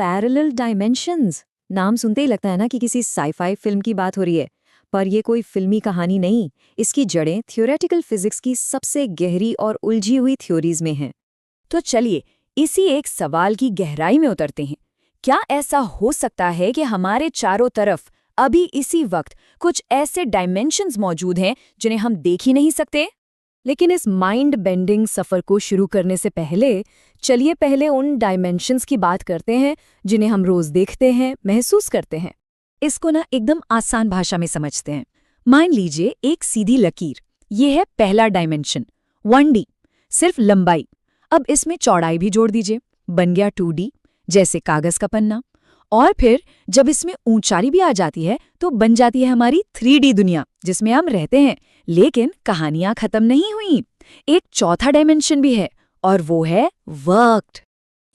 Parallel dimensions, नाम सुनते ही लगता है ना कि किसी साईफाई फिल्म की बात हो रही है। पर ये कोई फिल्मी कहानी नहीं, इसकी जड़ें थ्योरेटिकल फिजिक्स की सबसे गहरी और उलझी हुई थ्योरीज में हैं। तो चलिए इसी एक सवाल की गहराई में उतरते हैं। क्या ऐसा हो सकता है कि हमारे चारों तरफ अभी इसी वक्त कुछ ऐसे डायमेंशंस मौजूद हैं जिन्हें हम देख ही नहीं सकते? लेकिन इस माइंड बेंडिंग सफर को शुरू करने से पहले चलिए पहले उन डायमेंशंस की बात करते हैं जिन्हें हम रोज देखते हैं, महसूस करते हैं। इसको ना एकदम आसान भाषा में समझते हैं। मान लीजिए एक सीधी लकीर, ये है पहला डायमेंशन 1D, सिर्फ लंबाई। अब इसमें चौड़ाई भी जोड़ दीजिए, बन गया 2D, जैसे कागज का पन्ना। और फिर जब इसमें ऊंचाई भी आ जाती है तो बन जाती है हमारी 3D दुनिया जिसमें हम रहते हैं। लेकिन कहानियां खत्म नहीं हुई, एक चौथा डायमेंशन भी है और वो है वक्त।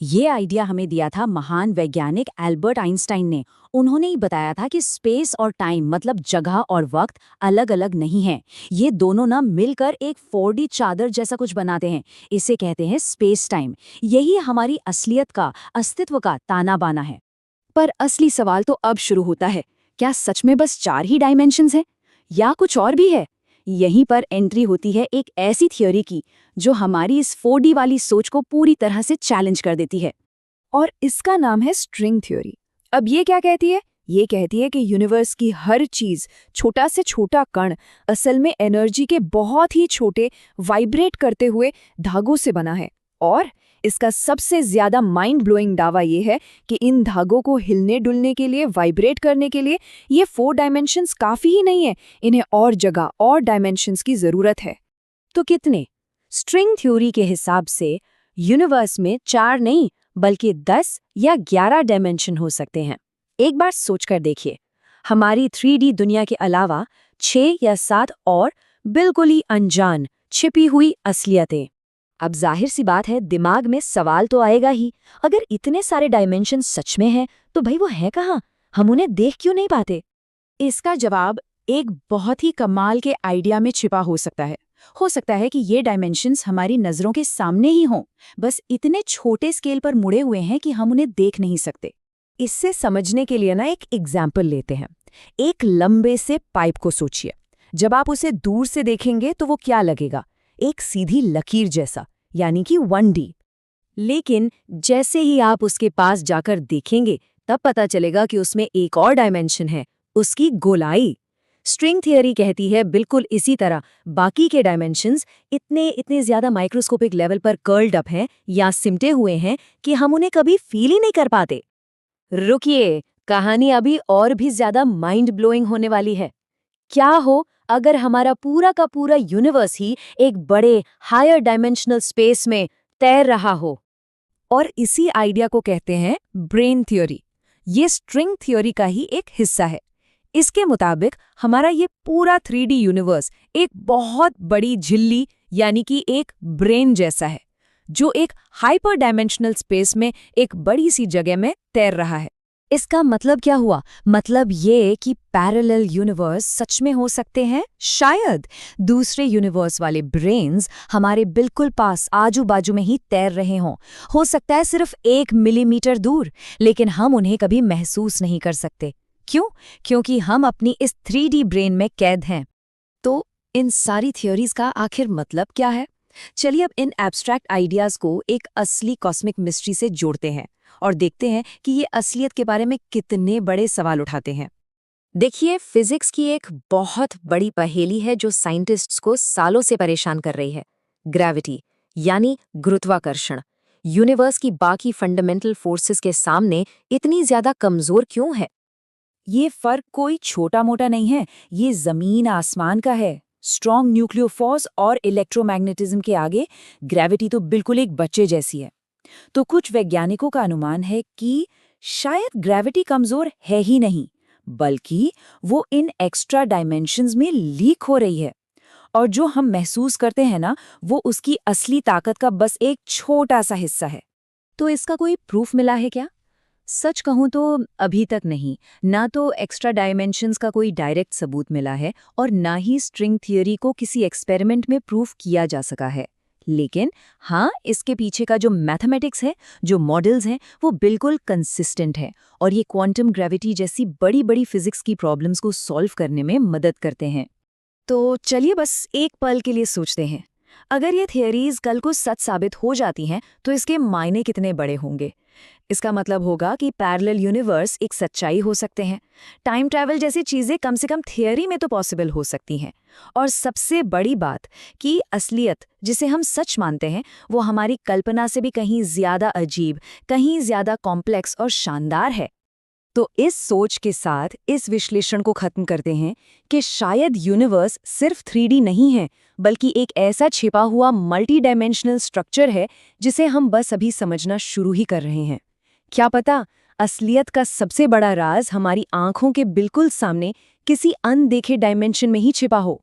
ये आइडिया हमें दिया था महान वैज्ञानिक एल्बर्ट आइंस्टाइन ने। उन्होंने ही बताया था कि स्पेस और टाइम मतलब जगह और वक्त अलग अलग नहीं है, ये दोनों ना मिलकर एक 4D चादर जैसा कुछ बनाते हैं। इसे कहते हैं स्पेस टाइम। यही हमारी असलियत का, अस्तित्व का ताना बाना है। पर असली सवाल तो अब शुरू होता है, क्या सच में बस 4 ही डायमेंशंस हैं या कुछ और भी है? यहीं पर एंट्री होती है एक ऐसी थ्योरी की जो हमारी इस 4D वाली सोच को पूरी तरह से चैलेंज कर देती है, और इसका नाम है स्ट्रिंग थ्योरी। अब ये क्या कहती है? ये कहती है कि यूनिवर्स की हर चीज, छोटा से छोटा कण, असल में एनर्जी के बहुत ही छोटे वाइब्रेट करते हुए धागों से बना है। और इसका सबसे ज्यादा माइंड ब्लोइंग दावा ये है कि इन धागों को हिलने डुलने के लिए, वाइब्रेट करने के लिए ये 4 डायमेंशंस काफी ही नहीं है, इन्हें और जगह और डायमेंशंस की जरूरत है। तो कितने? स्ट्रिंग थ्योरी के हिसाब से यूनिवर्स में 4 नहीं बल्कि 10 या 11 डायमेंशन हो सकते हैं। एक बार सोचकर देखिए, हमारी 3D दुनिया के अलावा 6 या 7 और बिल्कुल ही अनजान छिपी हुई असलियतें। अब जाहिर सी बात है, दिमाग में सवाल तो आएगा ही, अगर इतने सारे डायमेंशन सच में हैं तो भाई वो है कहाँ? हम उन्हें देख क्यों नहीं पाते? इसका जवाब एक बहुत ही कमाल के आइडिया में छिपा हो सकता है। हो सकता है कि ये डायमेंशंस हमारी नजरों के सामने ही हों, बस इतने छोटे स्केल पर मुड़े हुए हैं कि हम उन्हें देख नहीं सकते। इससे समझने के लिए ना एक एग्जाम्पल लेते हैं। एक लंबे से पाइप को सोचिए। जब आप उसे दूर से देखेंगे तो वो क्या लगेगा? एक सीधी लकीर जैसा, यानी कि 1D। लेकिन जैसे ही आप उसके पास जाकर देखेंगे तब पता चलेगा कि उसमें एक और डायमेंशन है, उसकी गोलाई। स्ट्रिंग थियरी कहती है बिल्कुल इसी तरह बाकी के डायमेंशंस इतने ज्यादा माइक्रोस्कोपिक लेवल पर कर्ल्ड अप हैं या सिमटे हुए हैं कि हम उन्हें कभी फील ही नहीं कर पाते। रुकिए, कहानी अभी और भी ज्यादा माइंड ब्लोइंग होने वाली है। क्या हो अगर हमारा पूरा का पूरा यूनिवर्स ही एक बड़े हायर डायमेंशनल स्पेस में तैर रहा हो? और इसी आइडिया को कहते हैं ब्रेन थ्योरी। ये स्ट्रिंग थ्योरी का ही एक हिस्सा है। इसके मुताबिक हमारा ये पूरा 3D यूनिवर्स एक बहुत बड़ी झिल्ली यानी कि एक ब्रेन जैसा है, जो एक हाइपर डायमेंशनल स्पेस में एक बड़ी सी जगह में तैर रहा है। इसका मतलब क्या हुआ? मतलब ये कि पैरेलल यूनिवर्स सच में हो सकते हैं। शायद दूसरे यूनिवर्स वाले ब्रेन्स हमारे बिल्कुल पास, आजू बाजू में ही तैर रहे हों। हो सकता है सिर्फ 1 मिलीमीटर दूर, लेकिन हम उन्हें कभी महसूस नहीं कर सकते। क्यों? क्योंकि हम अपनी इस 3D ब्रेन में कैद हैं। तो इन सारी थ्योरीज का आखिर मतलब क्या है? चलिए अब इन एब्स्ट्रैक्ट आइडियाज को एक असली कॉस्मिक मिस्ट्री से जोड़ते हैं और देखते हैं कि ये असलियत के बारे में कितने बड़े सवाल उठाते हैं। देखिए, फिजिक्स की एक बहुत बड़ी पहेली है जो साइंटिस्ट्स को सालों से परेशान कर रही है। ग्रेविटी यानी गुरुत्वाकर्षण यूनिवर्स की बाकी फंडामेंटल फोर्सेस के सामने इतनी ज्यादा कमजोर क्यों है? ये फर्क कोई छोटा मोटा नहीं है, ये जमीन आसमान का है। स्ट्रॉन्ग न्यूक्लियर फोर्स और इलेक्ट्रोमैग्नेटिज्म के आगे ग्रेविटी तो बिल्कुल एक बच्चे जैसी है। तो कुछ वैज्ञानिकों का अनुमान है कि शायद ग्रेविटी कमजोर है ही नहीं, बल्कि वो इन एक्स्ट्रा डायमेंशंस में लीक हो रही है, और जो हम महसूस करते हैं ना, वो उसकी असली ताकत का बस एक छोटा सा हिस्सा है। तो इसका कोई प्रूफ मिला है क्या? सच कहूं तो अभी तक नहीं। ना तो एक्स्ट्रा डायमेंशंस का कोई डायरेक्ट सबूत मिला है और ना ही स्ट्रिंग थियरी को किसी एक्सपेरिमेंट में प्रूफ किया जा सका है। लेकिन हाँ, इसके पीछे का जो मैथमेटिक्स है, जो मॉडल्स हैं, वो बिल्कुल कंसिस्टेंट है और ये क्वांटम ग्रेविटी जैसी बड़ी बड़ी फिजिक्स की प्रॉब्लम्स को सॉल्व करने में मदद करते हैं। तो चलिए बस एक पल के लिए सोचते हैं, अगर ये थियरीज कल को सच साबित हो जाती हैं तो इसके मायने कितने बड़े होंगे। इसका मतलब होगा कि पैरेलल यूनिवर्स एक सच्चाई हो सकते हैं, टाइम ट्रैवल जैसी चीजें कम से कम थियरी में तो पॉसिबल हो सकती हैं, और सबसे बड़ी बात कि असलियत जिसे हम सच मानते हैं वो हमारी कल्पना से भी कहीं ज्यादा अजीब, कहीं ज्यादा कॉम्प्लेक्स और शानदार है। तो इस सोच के साथ इस विश्लेषण को खत्म करते हैं कि शायद यूनिवर्स सिर्फ 3D नहीं है, बल्कि एक ऐसा छिपा हुआ मल्टी डायमेंशनल स्ट्रक्चर है जिसे हम बस अभी समझना शुरू ही कर रहे हैं। क्या पता, असलियत का सबसे बड़ा राज हमारी आंखों के बिल्कुल सामने किसी अनदेखे डायमेंशन में ही छिपा हो।